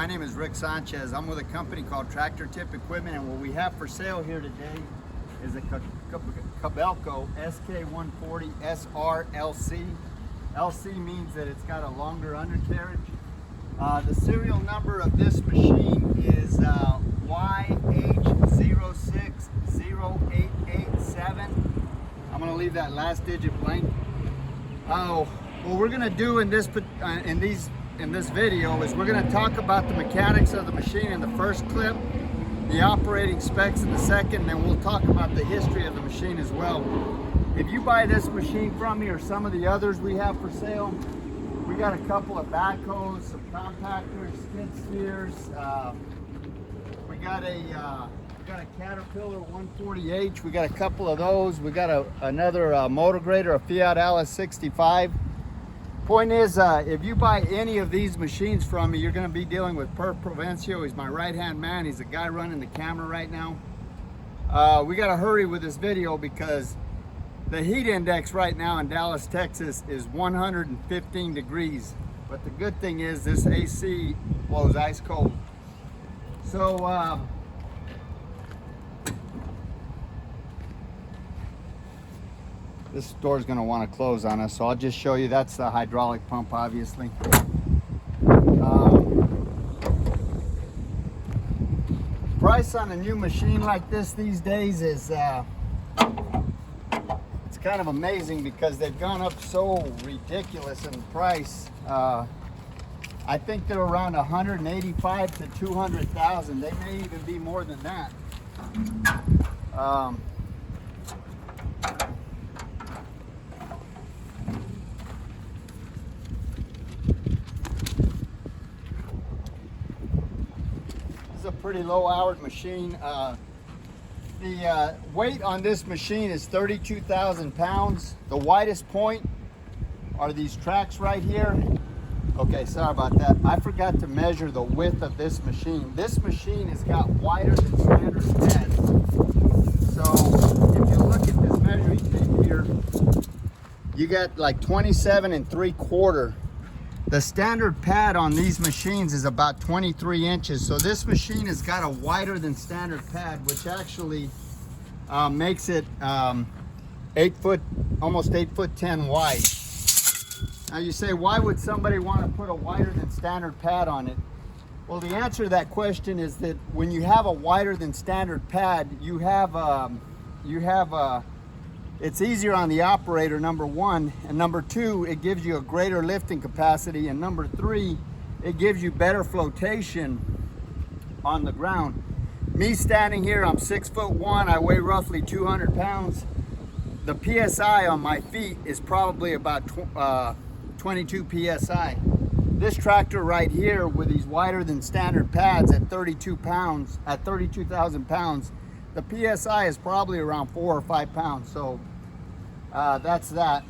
name is Rick Sanchez. I'm with a company called Tractor Tip Equipment, and what we have for sale here today is a Kobelco SK140SRLC. LC means that it's got a longer undercarriage. The serial number of this machine is YH060887. I'm going to leave that last digit blank. What we're going to do in this video is we're going to talk about the mechanics of the machine in the first clip, the operating specs in the second, and then we'll talk about the history of the machine as well. If you buy this machine from me or some of the others we have for sale, we got a couple of backhoes, some compactors, skid steers. We got a Caterpillar 140H. We got a couple of those. We got another motor grader, a Fiat Alice 65. Point is, if you buy any of these machines from me, you're going to be dealing with Perf Provencio. He's my right-hand man. He's the guy running the camera right now. We got to hurry with this video because the heat index right now in Dallas, Texas is 115 degrees. But the good thing is this AC blows ice cold. So, this door is going to want to close on us, so I'll just show you. That's the hydraulic pump, obviously. Price on a new machine like this these days is it's kind of amazing because they've gone up so ridiculous in price. I think they're around 185 to 200,000. They may even be more than that. A pretty low-hourd machine. The weight on this machine is 32,000 pounds. The widest point are these tracks right here. Okay, sorry about that. I forgot to measure the width of this machine. This machine has got wider than standard pads. So if you look at this measuring tape here, you got like 27 3/4. The standard pad on these machines is about 23 inches. So this machine has got a wider than standard pad, which actually makes it 8 foot, almost 8'10" wide. Now you say, why would somebody want to put a wider than standard pad on it? Well, the answer to that question is that when you have a wider than standard pad, it's easier on the operator, number one, and number two, it gives you a greater lifting capacity, and number three, it gives you better flotation on the ground. Me standing here, I'm 6'1", I weigh roughly 200 pounds. The PSI on my feet is probably about 22 PSI. This tractor right here with these wider than standard pads at 32,000 pounds, the PSI is probably around 4 or 5 pounds, so that's that.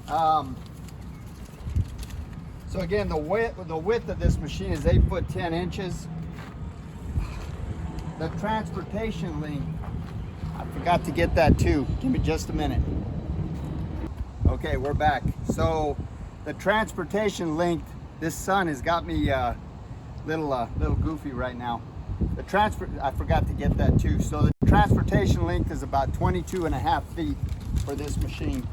So again, the width of this machine is 8 foot 10 inches. The transportation length, I forgot to get that too. Give me just a minute. Okay, we're back. So the transportation length, this sun has got me little goofy right now. I forgot to get that too. So the transportation length is about 22.5 feet for this machine.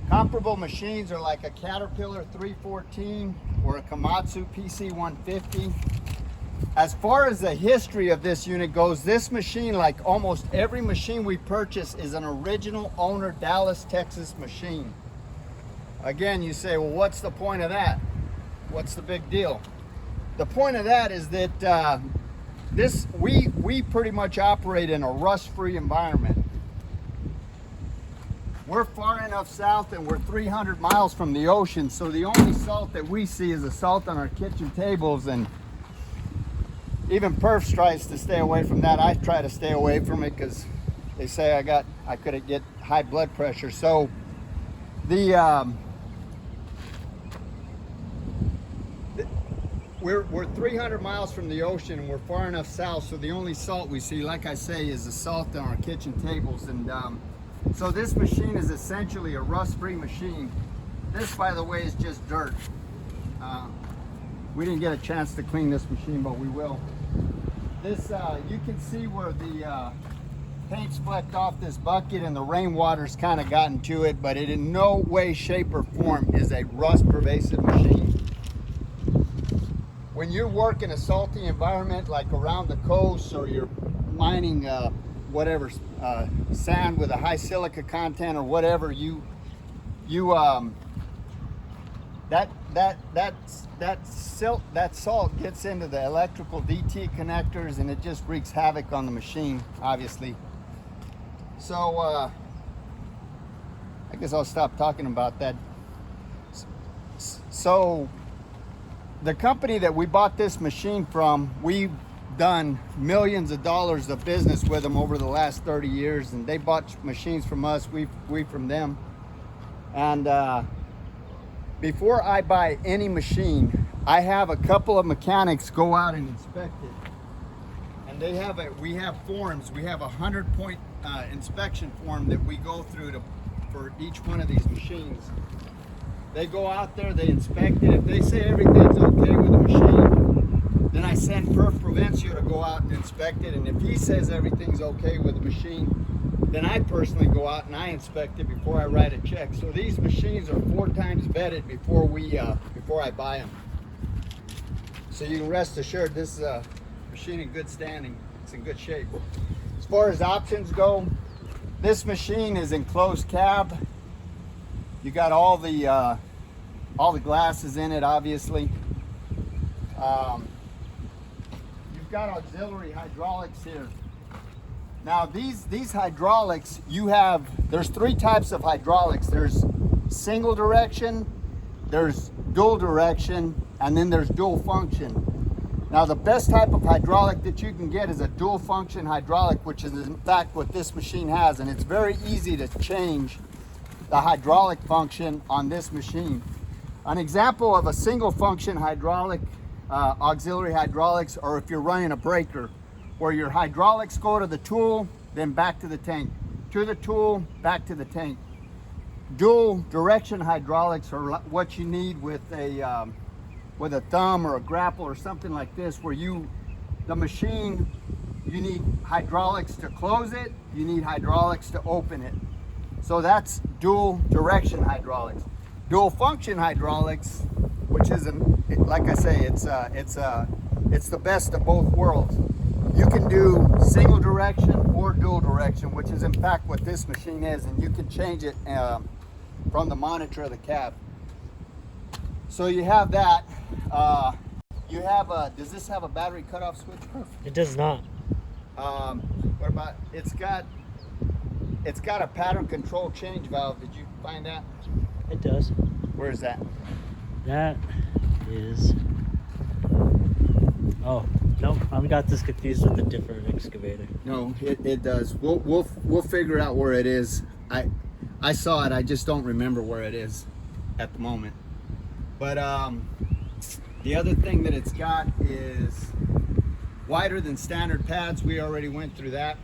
Comparable machines are like a Caterpillar 314 or a Komatsu PC 150. As far as the history of this unit goes, this machine, like almost every machine we purchase, is an original owner Dallas, Texas machine. Again, you say, well, what's the point of that? What's the big deal? The point of that is that we pretty much operate in a rust-free environment. We're far enough south and we're 300 miles from the ocean, so the only salt that we see is the salt on our kitchen tables, and even Perf tries to stay away from that. I try to stay away from it because they say I could get high blood pressure. So we're 300 miles from the ocean and we're far enough south, so the only salt we see, like I say, is the salt on our kitchen tables. And so this machine is essentially a rust-free machine. This, by the way, is just dirt. We didn't get a chance to clean this machine, but we will. This, you can see where the paint's flecked off this bucket and the rainwater's kind of gotten to it, but it in no way, shape, or form is a rust pervasive machine. When you work in a salty environment like around the coast, or you're mining whatever sand with a high silica content or whatever, that salt gets into the electrical DT connectors and it just wreaks havoc on the machine, obviously. So I guess I'll stop talking about that. So the company that we bought this machine from, we've done millions of dollars of business with them over the last 30 years, and they bought machines from us, we from them. And before I buy any machine, I have a couple of mechanics go out and inspect it. And we have forms. We have a 100-point inspection form that we go through for each one of these machines. They go out there, they inspect it. If they say everything's okay with the machine, then I send Perf Provencio to go out and inspect it. And if he says everything's okay with the machine, then I personally go out and I inspect it before I write a check. So these machines are 4 times vetted before I buy them. So you can rest assured this is a machine in good standing. It's in good shape. As far as options go, this machine is in closed cab. You got all the glasses in it, obviously. You've got auxiliary hydraulics here. Now these hydraulics, there's 3 types of hydraulics. There's single direction, there's dual direction, and then there's dual function. Now the best type of hydraulic that you can get is a dual function hydraulic, which is in fact what this machine has, and it's very easy to change the hydraulic function on this machine. An example of a single function hydraulic, auxiliary hydraulics, or if you're running a breaker, where your hydraulics go to the tool, then back to the tank, to the tool, back to the tank. Dual direction hydraulics are what you need with a thumb or a grapple or something like this, where the machine, you need hydraulics to close it, you need hydraulics to open it. So that's dual direction hydraulics. Dual function hydraulics, which is, like I say, it's the best of both worlds. You can do single direction or dual direction, which is in fact what this machine is, and you can change it from the monitor of the cab. So you have that. Does this have a battery cutoff switch, Perf? It does not. What about, it's got a pattern control change valve. Did you find that? It does. Where is that? That is, oh, nope, I've got this confused with a different excavator. No, it does. We'll figure out where it is. I saw it, I just don't remember where it is at the moment. But the other thing that it's got is wider than standard pads. We already went through that.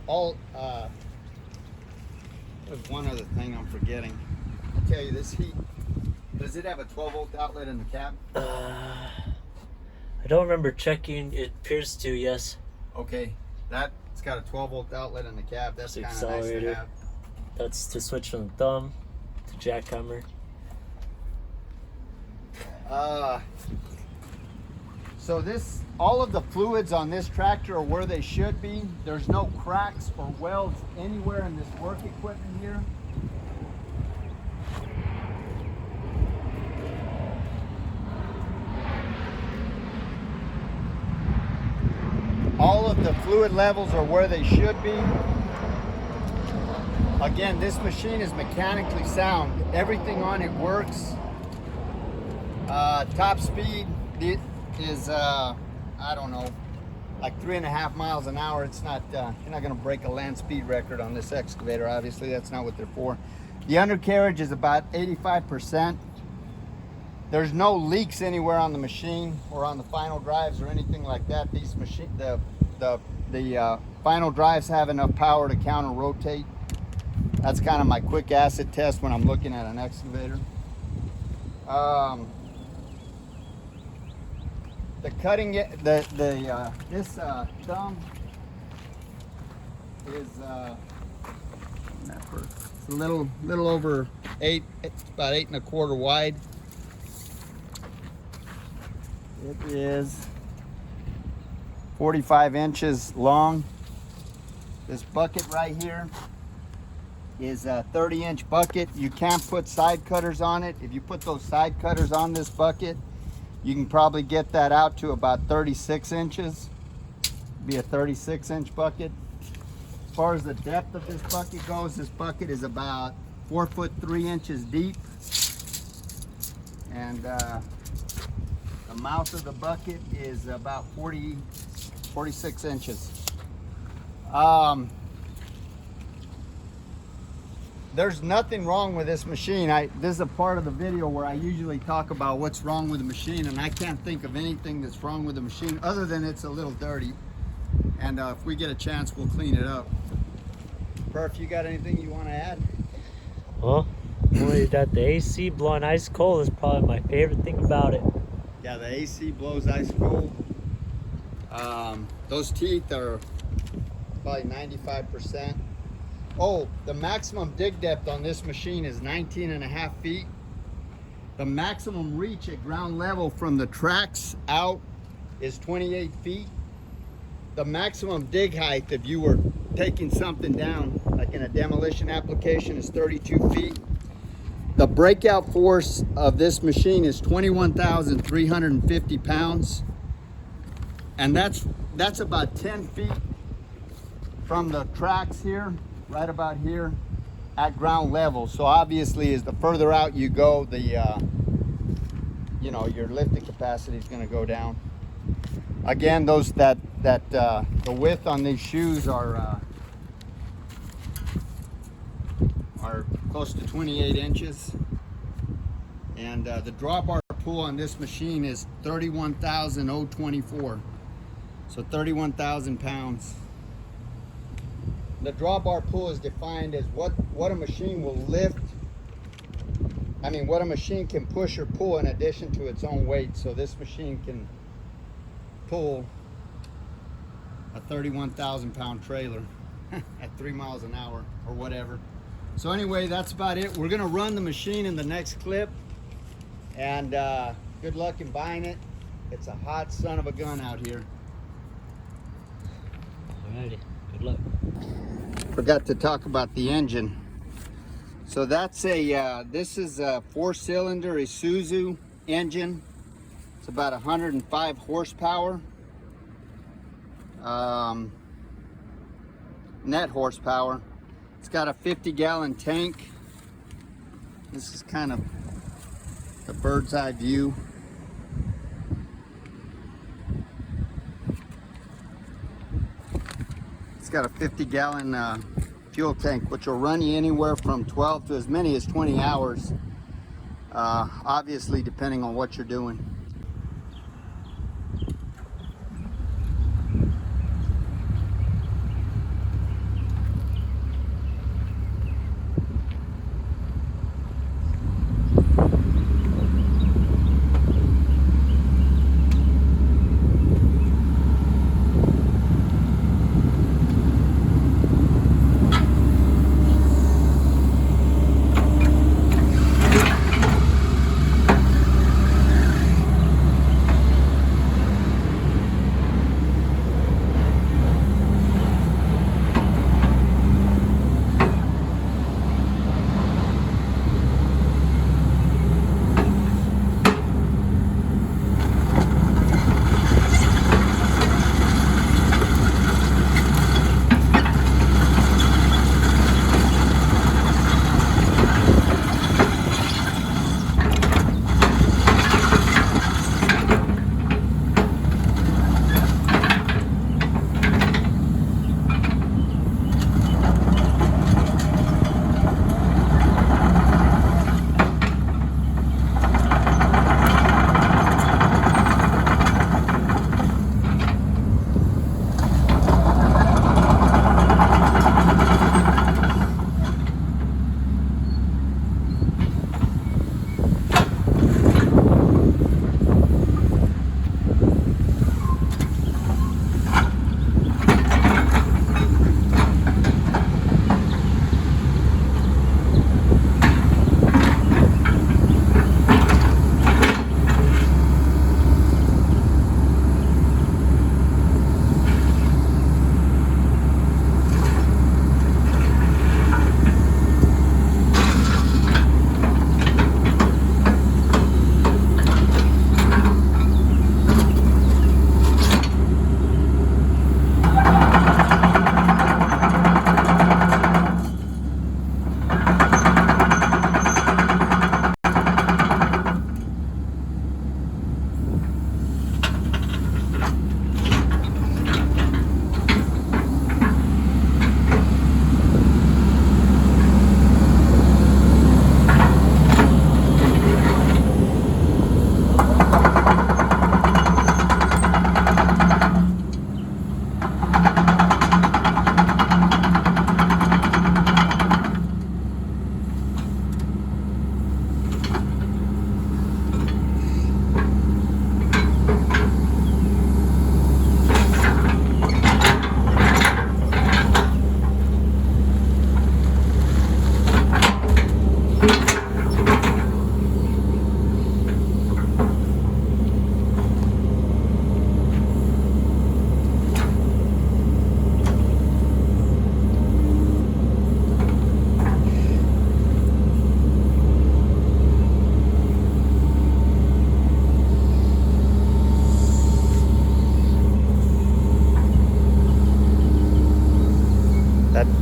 There's one other thing I'm forgetting. I'll tell you, this heat, does it have a 12-volt outlet in the cab? I don't remember checking. It appears to, yes. Okay, it's got a 12-volt outlet in the cab. That's kind of nice to have. That's to switch from the thumb to jackhammer. So all of the fluids on this tractor are where they should be. There's no cracks or welds anywhere in this work equipment here. All of the fluid levels are where they should be. Again, this machine is mechanically sound. Everything on it works. Top speed is, I don't know, like 3.5 miles an hour. It's not, you're not gonna break a land speed record on this excavator, obviously. That's not what they're for. The undercarriage is about 85%. There's no leaks anywhere on the machine or on the final drives or anything like that. These the final drives have enough power to counter rotate. That's kind of my quick acid test when I'm looking at an excavator. the cutting this thumb is it's a little over 8, it's about 8 1/4 wide. It is 45 inches long. This bucket right here is a 30-inch bucket. You can't put side cutters on it. If you put those side cutters on this bucket, you can probably get that out to about 36 inches. Be a 36-inch bucket. As far as the depth of this bucket goes, this bucket is about 4 foot 3 inches deep. And the mouth of the bucket is about 46 inches. There's nothing wrong with this machine. This is a part of the video where I usually talk about what's wrong with the machine, and I can't think of anything that's wrong with the machine other than it's a little dirty. And if we get a chance, we'll clean it up. Perf, you got anything you want to add? Well, only that the AC blowing ice cold is probably my favorite thing about it. Yeah, the AC blows ice cold. Those teeth are probably 95%. Oh, the maximum dig depth on this machine is 19.5 feet. The maximum reach at ground level from the tracks out is 28 feet. The maximum dig height, if you were taking something down, like in a demolition application, is 32 feet. The breakout force of this machine is 21,350 pounds. And that's about 10 feet from the tracks here, right about here, at ground level. So obviously, as the further out you go, the your lifting capacity is going to go down. Again, the width on these shoes are close to 28 inches, and the drawbar pull on this machine is 31,024, so 31,000 pounds. The drawbar pull is defined as what a machine will lift. I mean, what a machine can push or pull in addition to its own weight. So this machine can pull a 31,000 pound trailer at 3 miles an hour or whatever. So anyway, that's about it. We're gonna run the machine in the next clip, and good luck in buying it. It's a hot son of a gun out here. Alrighty, good luck. Forgot to talk about the engine. So that's this is a 4-cylinder Isuzu engine. It's about 105 horsepower. Net horsepower. It's got a 50-gallon tank. This is kind of the bird's eye view. It's got a 50-gallon fuel tank, which will run you anywhere from 12 to as many as 20 hours, obviously depending on what you're doing.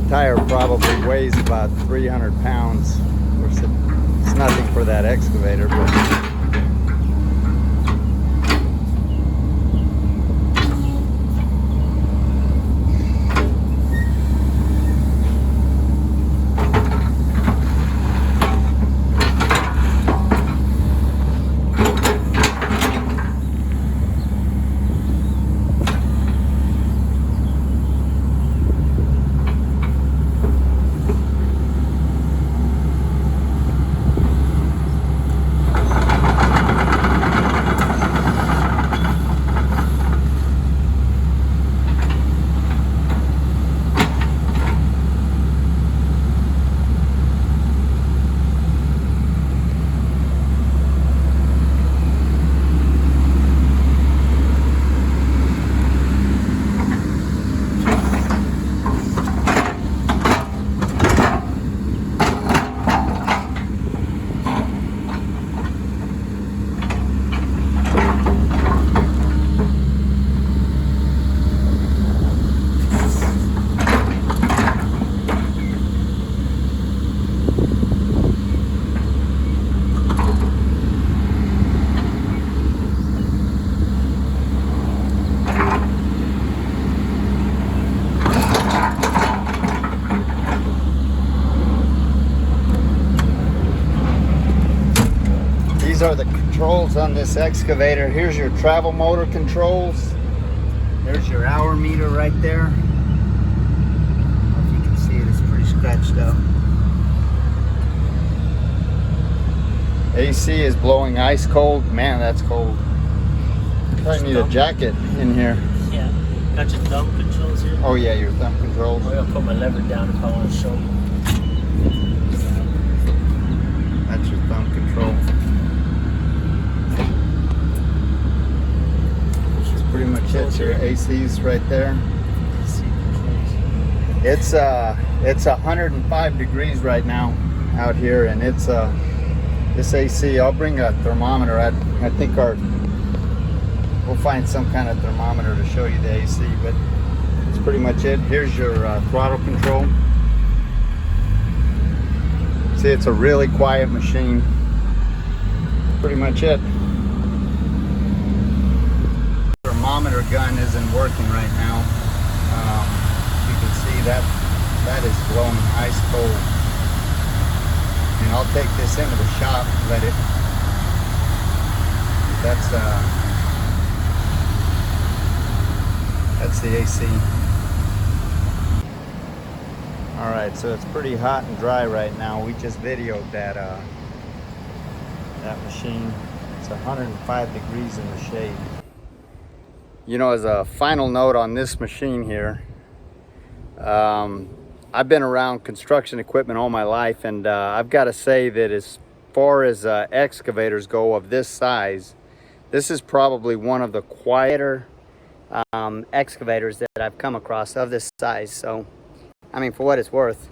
tire probably weighs about 300 pounds. Of course, it's nothing for that excavator, but these are the controls on this excavator. Here's your travel motor controls. There's your hour meter right there. I don't know if you can see it, it's pretty scratched out. AC is blowing ice cold. Man, that's cold. Probably need a jacket in here. Yeah. Got your thumb controls here? Oh yeah, your thumb controls. I'm gonna put my lever down if I want to show you. That's your thumb control. Pretty much it. Your AC's right there. It's 105 degrees right now out here, and it's this AC. I'll bring a thermometer. I think we'll find some kind of thermometer to show you the AC, but it's pretty much it. Here's your throttle control. See, it's a really quiet machine. Pretty much it. Thermometer gun isn't working right now. You can see that is blowing ice cold. And I'll take this into the shop, let it. That's the AC. All right, so it's pretty hot and dry right now. We just videoed that machine. It's 105 degrees in the shade. You know, as a final note on this machine here, I've been around construction equipment all my life, and I've got to say that as far as excavators go of this size, this is probably one of the quieter excavators that I've come across of this size. So, I mean, for what it's worth,